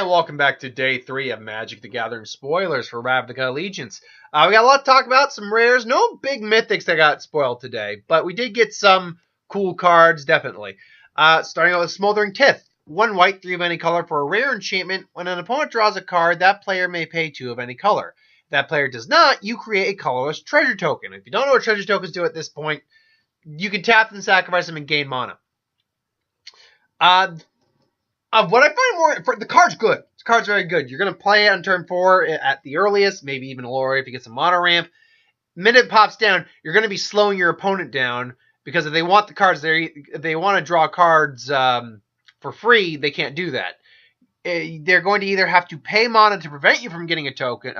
And welcome back to day 3 of Magic the Gathering spoilers for Ravnica Allegiance. We got a lot to talk about, some rares, no big mythics that got spoiled today, but we did get some cool cards, definitely. Starting out with Smoldering Tith. 1 white, 3 of any color for a rare enchantment. When an opponent draws a card, that player may pay 2 of any color. If that player does not, you create a colorless treasure token. If you don't know what treasure tokens do at this point, you can tap them, sacrifice them, and gain mana. What I find more, the card's good. The card's very good. You're going to play it on turn 4 at the earliest, maybe even lower if you get some mana ramp. Minute it pops down, you're going to be slowing your opponent down, because if they want the cards, if they want to draw cards for free, they can't do that. They're going to either have to pay mana to prevent you from getting a token,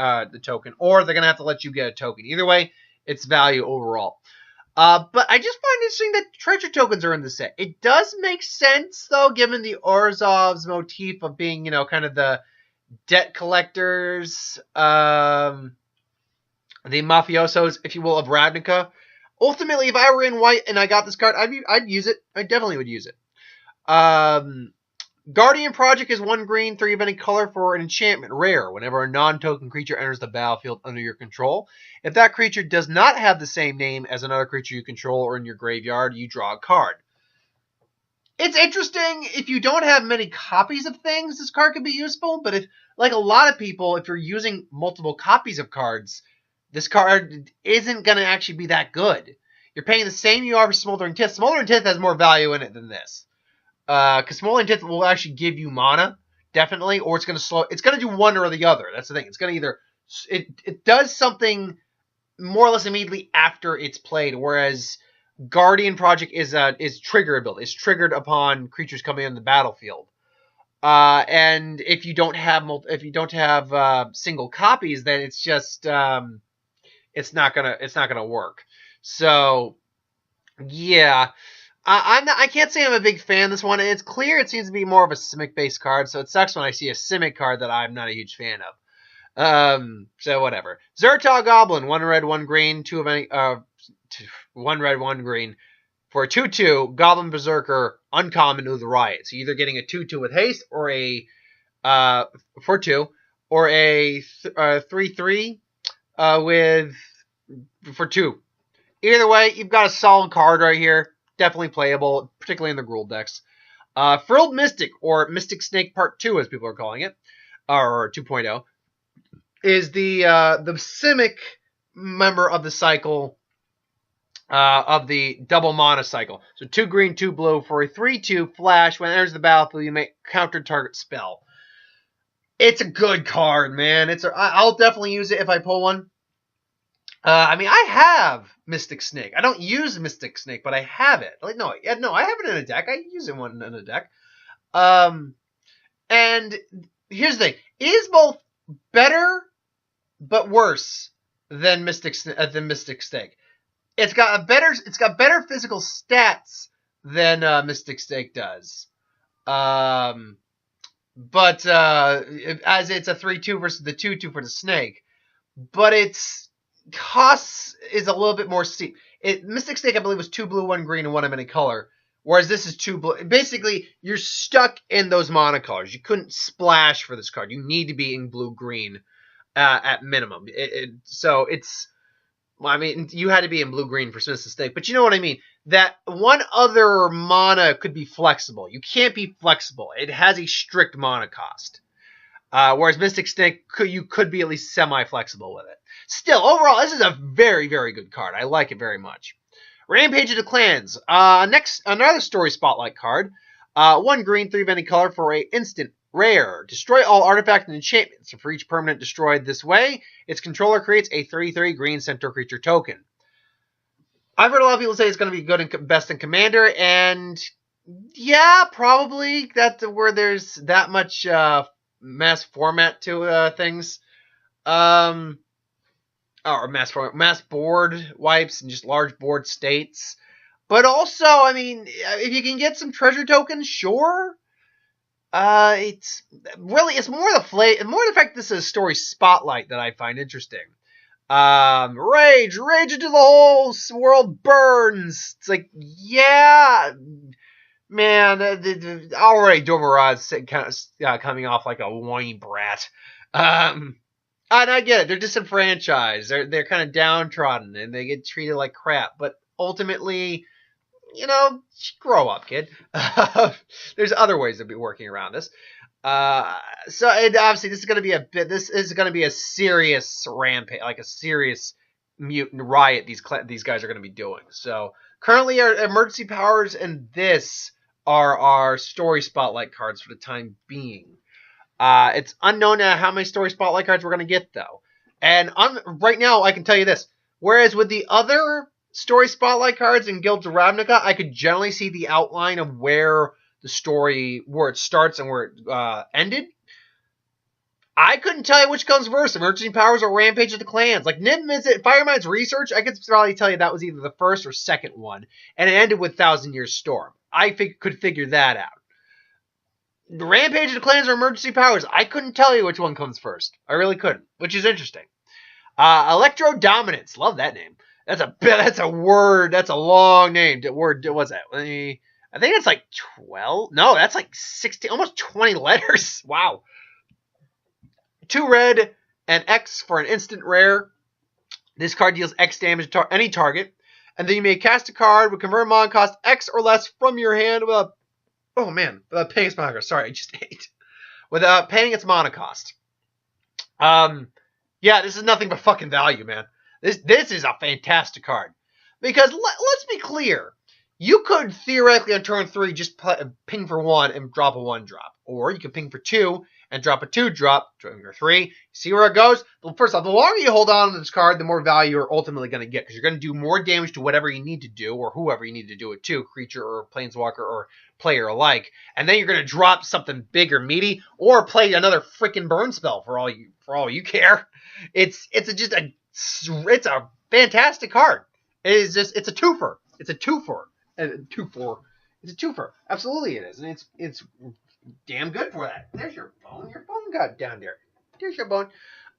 or they're going to have to let you get a token. Either way, it's value overall. But I just find it interesting that treasure tokens are in the set. It does make sense, though, given the Orzhov's motif of being, kind of the debt collectors, the mafiosos, if you will, of Ravnica. Ultimately, if I were in white and I got this card, I'd use it. I definitely would use it. Guardian Project is 1 green, 3 of any color for an enchantment, rare. Whenever a non-token creature enters the battlefield under your control, if that creature does not have the same name as another creature you control or in your graveyard, you draw a card. It's interesting. If you don't have many copies of things, this card could be useful. But if, like a lot of people, if you're using multiple copies of cards, this card isn't going to actually be that good. You're paying the same you are for Smoldering Tith. Smoldering Tith has more value in it than this. Because Smoldering Tith will actually give you mana, definitely, or it's going to slow. It's going to do one or the other. That's the thing. It's going to either it does something more or less immediately after it's played, whereas Guardian Project is trigger ability. It's triggered upon creatures coming on the battlefield. And if you don't have single copies, then it's just it's not gonna work. So yeah. I can't say I'm a big fan of this one. It's clear it seems to be more of a Simic-based card, so it sucks when I see a Simic card that I'm not a huge fan of. So whatever. Zartog Goblin, 1 red, 1 green, 2 of any 1 red, 1 green. For a 2/2, Goblin Berserker, uncommon with Riot. So you're either getting a 2/2 with haste or a for 2, or a 3/3 with for 2. Either way, you've got a solid card right here. Definitely playable, particularly in the Gruul decks. Frilled Mystic, or Mystic Snake Part 2, as people are calling it, or 2.0, is the Simic member of the cycle, of the double mana cycle. So 2 green, 2 blue for a 3/2 flash. When it enters the battlefield, you may counter target spell. It's a good card, man. I'll definitely use it if I pull one. I have Mystic Snake. I don't use Mystic Snake, but I have it. I have it in a deck. I use it in a deck. And here's the thing: it is both better but worse than Mystic Snake. It's got better physical stats than Mystic Snake does. But as it's a 3/2 versus the 2/2 for the Snake, but its costs is a little bit more steep. Mystic Snake, I believe, was 2 blue, 1 green, and 1 of any color, whereas this is 2 blue. Basically, you're stuck in those mana colors. You couldn't splash for this card. You need to be in blue-green at minimum. You had to be in blue-green for Mystic Snake, but you know what I mean. That one other mana could be flexible. You can't be flexible. It has a strict mana cost. Whereas Mystic Snake, you could be at least semi-flexible with it. Still, overall, this is a very, very good card. I like it very much. Rampage of the Clans. Next, another Story Spotlight card. 1 green, 3 of any color for a instant rare. Destroy all artifacts and enchantments. So for each permanent destroyed this way, its controller creates a 3/3 green centaur creature token. I've heard a lot of people say it's going to be good and best in Commander, and yeah, probably where there's that much mass format to things. Or mass board wipes and just large board states. But also, if you can get some treasure tokens, sure. It's more the fact that this is a Story Spotlight that I find interesting. Rage into the whole world burns. It's like, yeah, Man, already Dormarod's kind of coming off like a whiny brat. And I get it; they're disenfranchised. They're kind of downtrodden, and they get treated like crap. But ultimately, grow up, kid. There's other ways to be working around this. Obviously this is going to be a serious rampage, like a serious mutant riot these guys are going to be doing. So currently our emergency powers and this are our story spotlight cards for the time being. It's unknown how many story spotlight cards we're going to get though. And right now I can tell you this. Whereas with the other story spotlight cards in Guilds of Ravnica, I could generally see the outline of where the story, where it starts and where it ended. I couldn't tell you which comes first, Emergency Powers or Rampage of the Clans. Like Firemind's Research, I could probably tell you that was either the first or second one, and it ended with Thousand Years Storm. I could figure that out. The Rampage of the Clans or Emergency Powers, I couldn't tell you which one comes first. I really couldn't, which is interesting. Electro Dominance, love that name. That's a word. That's a long name. What's that? I think it's like 12. No, that's like 16, almost 20 letters. Wow. 2 red and X for an instant rare. This card deals X damage to any target. And then you may cast a card with convert mana cost X or less from your hand without paying its mana cost. Sorry, I just ate. Without paying its mana cost. Yeah, this is nothing but fucking value, man. This is a fantastic card. Because let's be clear. You could theoretically on turn 3 just ping for 1 and drop a 1-drop. Or you could ping for 2 and drop a 2-drop, turn for 3. See where it goes? Well, first off, the longer you hold on to this card, the more value you're ultimately going to get. Because you're going to do more damage to whatever you need to do, or whoever you need to do it to, creature or planeswalker or player alike. And then you're going to drop something big or meaty, or play another freaking burn spell for all you care. It's a fantastic card. It's a twofer. It's a twofer. It's a twofer. Absolutely it is. And it's damn good for that. There's your bone. Your bone got down there. There's your bone.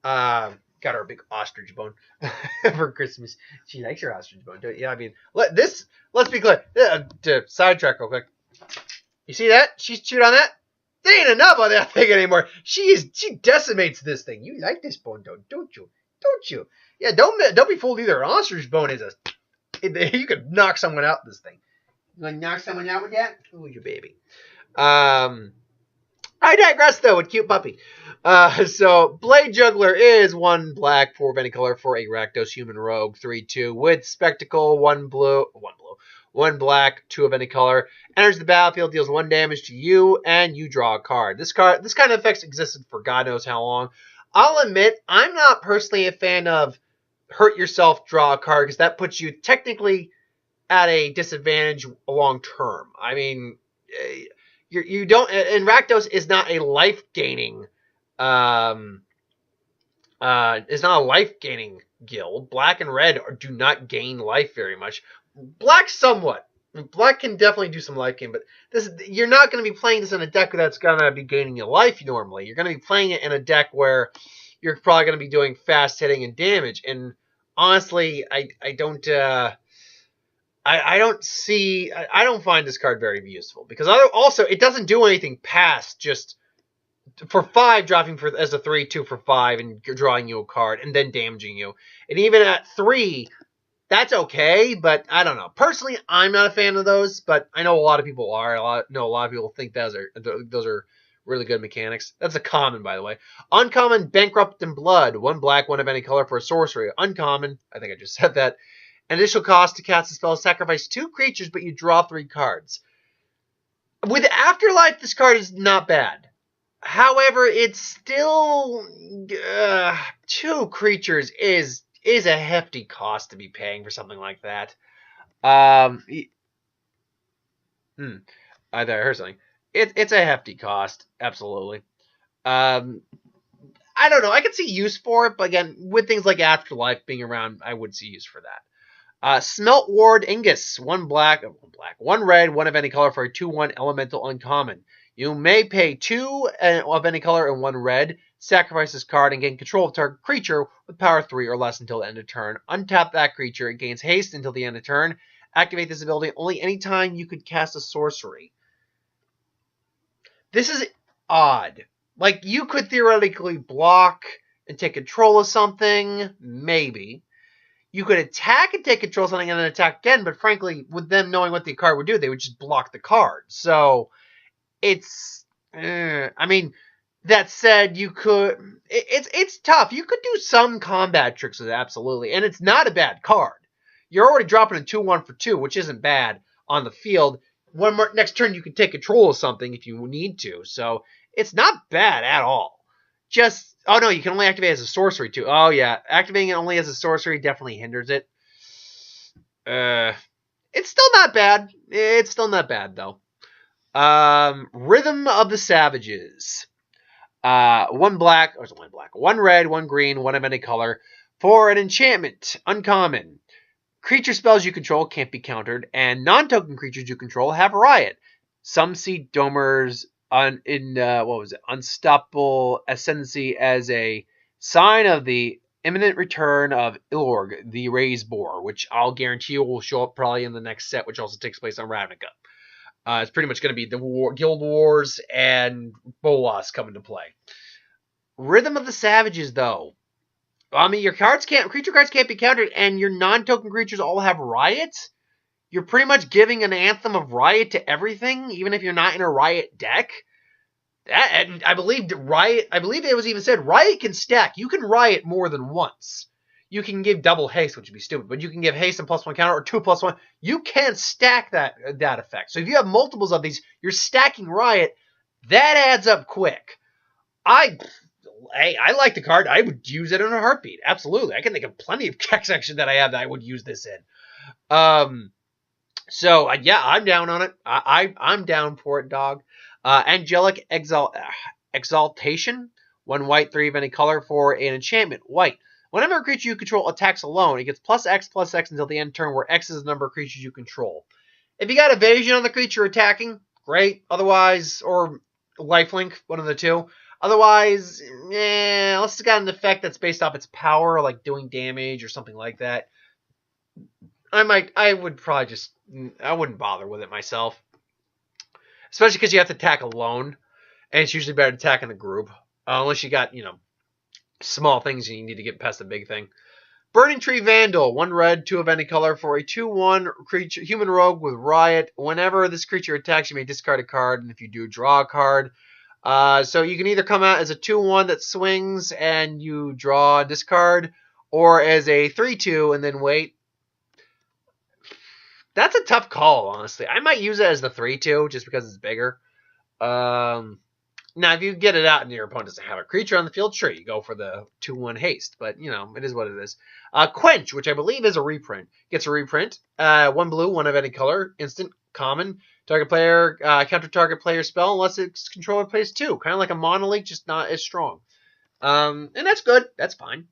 Got her a big ostrich bone for Christmas. She likes her ostrich bone. Yeah, I mean, let's be clear. To sidetrack real quick. You see that? She's chewed on that? There ain't enough on that thing anymore. She decimates this thing. You like this bone, don't you? Don't you? Yeah, don't be fooled either. An ostrich bone is you could knock someone out with this thing. You want to knock someone out with that? Ooh, your baby. I digress, though, with cute puppy. So, Blade Juggler is 1 black, 4 of any color for a Rakdos Human Rogue, 3/2, with Spectacle, 1 black, 2 of any color. Enters the battlefield, deals 1 damage to you, and you draw a card. This kind of effects existed for God knows how long. I'll admit, I'm not personally a fan of hurt yourself, draw a card, because that puts you technically at a disadvantage long term. I mean, you don't, and Rakdos is not a life gaining guild. Black and red do not gain life very much. Black somewhat. Black can definitely do some life gain, but you're not going to be playing this in a deck that's going to be gaining you life normally. You're going to be playing it in a deck where you're probably going to be doing fast hitting and damage. And honestly, I don't find this card very useful, because also it doesn't do anything past just for 5 dropping as a 3/2 for 5 and drawing you a card and then damaging you. And even at 3, that's okay, but I don't know. Personally, I'm not a fan of those, but I know a lot of people are. A lot of people think those are really good mechanics. That's a common, by the way. Uncommon, Bankrupt in Blood. 1 black, 1 of any color for a sorcery. Uncommon. I think I just said that. Initial cost to cast a spell, sacrifice 2 creatures, but you draw 3 cards. With Afterlife, this card is not bad. However, it's still 2 creatures is a hefty cost to be paying for something like that. I thought I heard something. It's a hefty cost, absolutely. I don't know. I could see use for it, but again, with things like Afterlife being around, I would see use for that. Smelt Ward Ingus, 1 black, 1 red, 1 of any color for a 2/1 elemental uncommon. You may pay 2 of any color and 1 red, sacrifice this card, and gain control of target creature with power 3 or less until the end of turn. Untap that creature. It gains haste until the end of turn. Activate this ability only anytime you could cast a sorcery. This is odd. Like, you could theoretically block and take control of something, maybe. You could attack and take control of something and then attack again, but frankly, with them knowing what the card would do, they would just block the card. So, it's... I mean, that said, you could... It's tough. You could do some combat tricks with it, absolutely. And it's not a bad card. You're already dropping a 2-1 for 2, which isn't bad on the field. Next turn, you can take control of something if you need to. So, it's not bad at all. Just, oh no, you can only activate as a sorcery too. Oh yeah, activating it only as a sorcery definitely hinders it. It's still not bad. It's still not bad though. Rhythm of the Savages. One red, one green, one of any color. For an enchantment, uncommon. Creature spells you control can't be countered, and non-token creatures you control have Riot. Some see Domer's Unstoppable Ascendancy as a sign of the imminent return of Ilorg, the Raised Boar, which I'll guarantee you will show up probably in the next set, which also takes place on Ravnica. It's pretty much going to be the Guild Wars and Bolas come into play. Rhythm of the Savages, though. I mean, creature cards can't be countered, and your non-token creatures all have Riot. You're pretty much giving an Anthem of Riot to everything, even if you're not in a Riot deck. And I believe it was even said Riot can stack. You can Riot more than once. You can give double haste, which would be stupid, but you can give haste and +1 counter or 2+1. You can stack that effect. So if you have multiples of these, you're stacking Riot. That adds up quick. I like the card. I would use it in a heartbeat. Absolutely. I can think of plenty of deck sections that I have that I would use this in. So, yeah, I'm down on it. I'm down for it, dog. Angelic Exaltation. 1 white, 3 of any color for an enchantment. White. Whenever a creature you control attacks alone, it gets +X until the end turn, where X is the number of creatures you control. If you got evasion on the creature attacking, great. Otherwise, or lifelink, one of the two. Otherwise, unless it's got an effect that's based off its power, like doing damage or something like that, I wouldn't bother with it myself. Especially because you have to attack alone, and it's usually better to attack in a group. Unless you got, small things and you need to get past the big thing. Burning Tree Vandal. 1 red, 2 of any color for a 2/1 creature, human rogue with Riot. Whenever this creature attacks, you may discard a card, and if you do, draw a card. So you can either come out as a 2/1 that swings and you draw a discard, or as a 3/2 and then wait. That's a tough call, honestly. I might use it as the 3/2 just because it's bigger. Now, if you get it out and your opponent doesn't have a creature on the field, sure, you go for the 2/1 haste. But, it is what it is. Quench, which I believe is a reprint. Gets a reprint. 1 blue, 1 of any color. Instant, common. Target player, counter target player spell unless its controller plays 2. Kind of like a Monolith, just not as strong. And that's good. That's fine.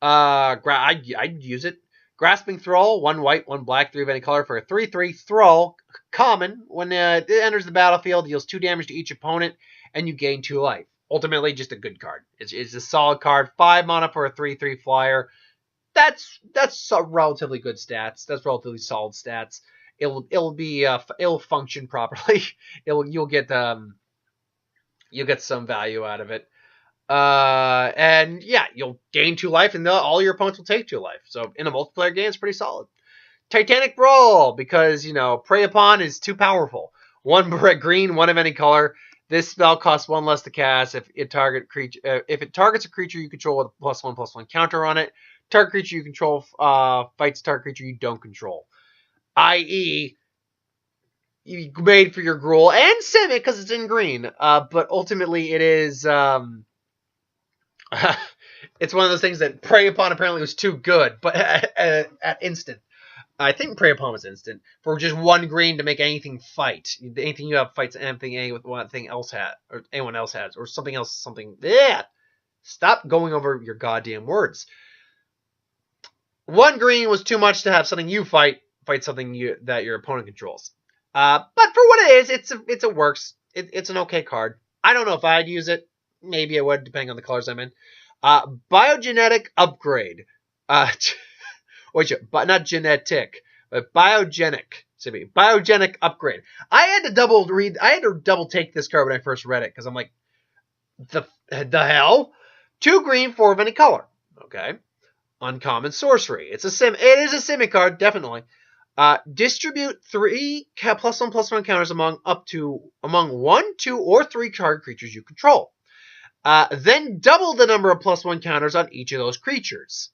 I'd use it. Grasping Thrall, 1 white, 1 black, 3 of any color for a 3/3 Thrall. Common. When it enters the battlefield, deals 2 damage to each opponent, and you gain 2 life. Ultimately, just a good card. It's a solid card. 5 mana for a 3/3 flyer. That's relatively good stats. That's relatively solid stats. It'll function properly. You'll get some value out of it. And yeah, you'll gain 2 life, and all your opponents will take 2 life. So in a multiplayer game, it's pretty solid. Titanic Brawl, because Prey Upon is too powerful. 1 green, 1 of any color. This spell costs 1 less to cast if it targets a creature you control with a +1/+1 counter on it. Target creature you control fights target creature you don't control. I.e., you made for your Gruul and Simic because it's in green. But ultimately, it is it's one of those things that Prey Upon apparently was too good, but at instant. I think Prey Upon was instant for just 1 green to make anything fight. Anything you have fights anything with one thing else has, or anyone else has, or something else. Yeah. Stop going over your goddamn words. 1 green was too much to have something you fight something that your opponent controls. But for what it is, it works. It's an okay card. I don't know if I'd use it. Maybe I would, depending on the colors I'm in. Biogenetic Upgrade. But not genetic, but biogenic. Biogenic upgrade. I had to double take this card when I first read it because I'm like, the hell? 2 green, 4 of any color. Okay. Uncommon sorcery. It is a simi card, definitely. Distribute 3 +1/+1 counters among 1, 2, or 3 card creatures you control. Then double the number of +1 counters on each of those creatures.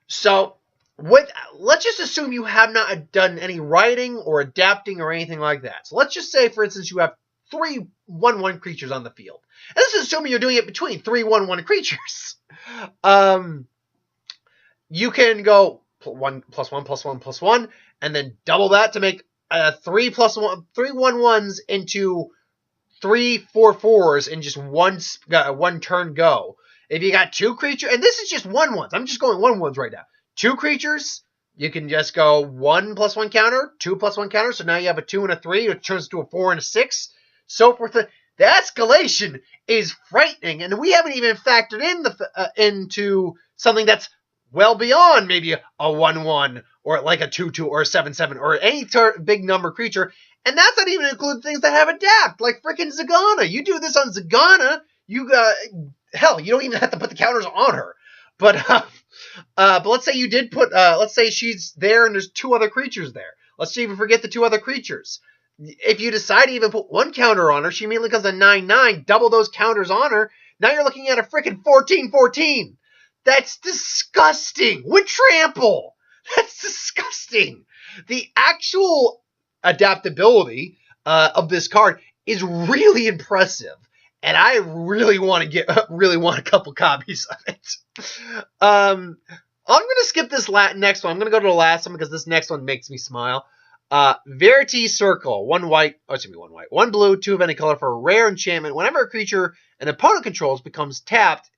So, let's just assume you have not done any writing or adapting or anything like that. So let's just say, for instance, you have 3 1/1 creatures on the field. And let's assume you're doing it between 3 1/1 creatures. You can go 1 +1 +1 +1, and then double that to make 3 1/1s into 3 4/4s in just one turn go. If you got 2 creatures, and this is just 1/1s. I'm just going 1/1s right now. 2 creatures, you can just go 1 +1 counter, 2 +1 counter. So now you have a 2 and a 3, which turns to a 4 and a 6. So forth. The escalation is frightening, and we haven't even factored in into something that's well beyond maybe a 1/1 or like a 2/2 or a 7/7 or any big number creature. And that's not even include things that have adapt, like freaking Zagana. You do this on Zagana, hell, you don't even have to put the counters on her. But let's say you did put, let's say she's there and there's 2 other creatures there. Let's say you forget the 2 other creatures. If you decide to even put 1 counter on her, she immediately comes a 9/9, double those counters on her. Now you're looking at a freaking 14/14. That's disgusting. With trample. That's disgusting. The actual adaptability of this card is really impressive, and I really want a couple copies of it. I'm gonna skip this next one. I'm gonna go to the last one because this next one makes me smile. Verity Circle. 1 white. 1 blue, 2 of any color for a rare enchantment. Whenever a creature an opponent controls becomes tapped,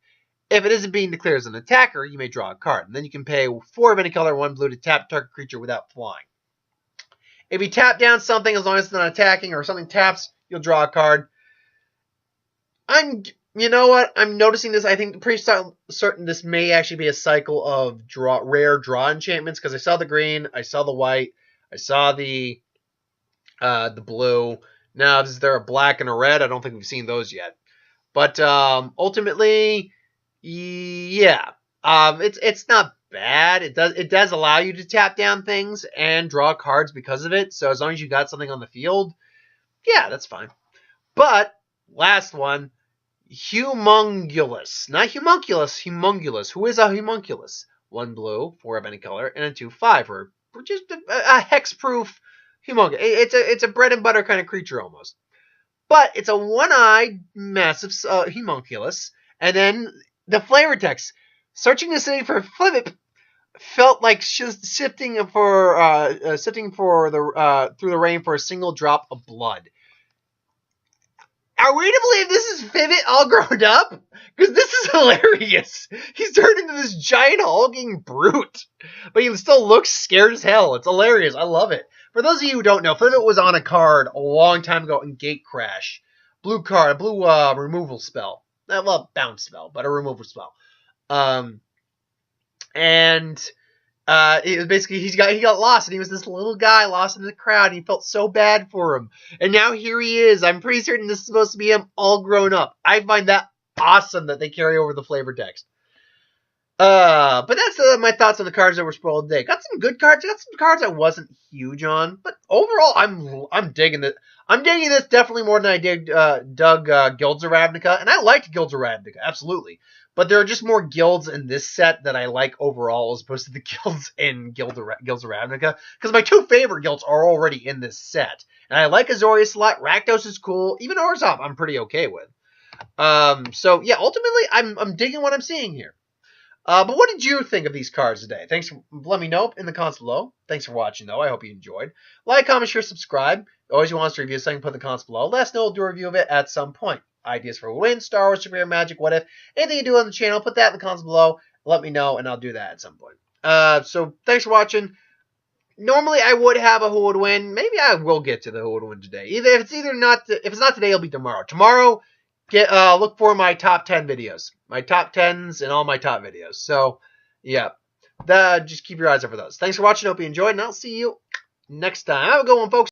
if it isn't being declared as an attacker, you may draw a card. And then you can pay 4 of any color, 1 blue to tap target creature without flying. If you tap down something, as long as it's not attacking or something taps, you'll draw a card. You know what? I'm noticing this. I think pretty certain this may actually be a cycle of rare draw enchantments, because I saw the green, I saw the white, I saw the blue. Now, is there a black and a red? I don't think we've seen those yet. But ultimately, yeah, it's not bad. It does allow you to tap down things and draw cards because of it. So as long as you got something on the field, yeah, that's fine. But last one, Humongulous. Not Humongulous, Humongulous. Who is a Humongulous? 1 blue, 4 of any color, and a 2/5 for just a hex-proof Humongulous. It's a bread and butter kind of creature almost. But it's a 1-eyed, massive Humongulous. And then the flavor text. Searching the city for Flivip felt like sifting through the rain for a single drop of blood. Are we to believe this is Fivit all grown up? Because this is hilarious. He's turned into this giant hulking brute. But he still looks scared as hell. It's hilarious. I love it. For those of you who don't know, Fivit was on a card a long time ago in Gatecrash. Blue card, a blue removal spell. Well, bounce spell, but a removal spell. It was basically he got lost, and he was this little guy lost in the crowd, and he felt so bad for him. And now here he is. I'm pretty certain this is supposed to be him all grown up. I find that awesome that they carry over the flavor text. But that's my thoughts on the cards that were spoiled today. Got some good cards. Got some cards I wasn't huge on, but overall, I'm digging it. I'm digging this definitely more than I dug Guilds of Ravnica, and I liked Guilds of Ravnica, absolutely. But there are just more guilds in this set that I like overall as opposed to the guilds in Guilds of Ravnica. Because my 2 favorite guilds are already in this set. And I like Azorius a lot. Rakdos is cool. Even Orzhov I'm pretty okay with. So, yeah, ultimately, I'm digging what I'm seeing here. But what did you think of these cards today? Let me know in the comments below. Thanks for watching, though. I hope you enjoyed. Like, comment, share, subscribe. Always you want us to review something, put in the comments below. Let us know. We'll do a review of it at some point. Ideas for win, Star Wars, Superhero Magic, what if, anything you do on the channel, put that in the comments below. Let me know, and I'll do that at some point. So, thanks for watching. Normally, I would have a who would win. Maybe I will get to the who would win today. If it's not today, it'll be tomorrow. Tomorrow, look for my top 10 videos. My top 10s and all my top videos. So, yeah. Just keep your eyes out for those. Thanks for watching. Hope you enjoyed, and I'll see you next time. Have a good one, folks.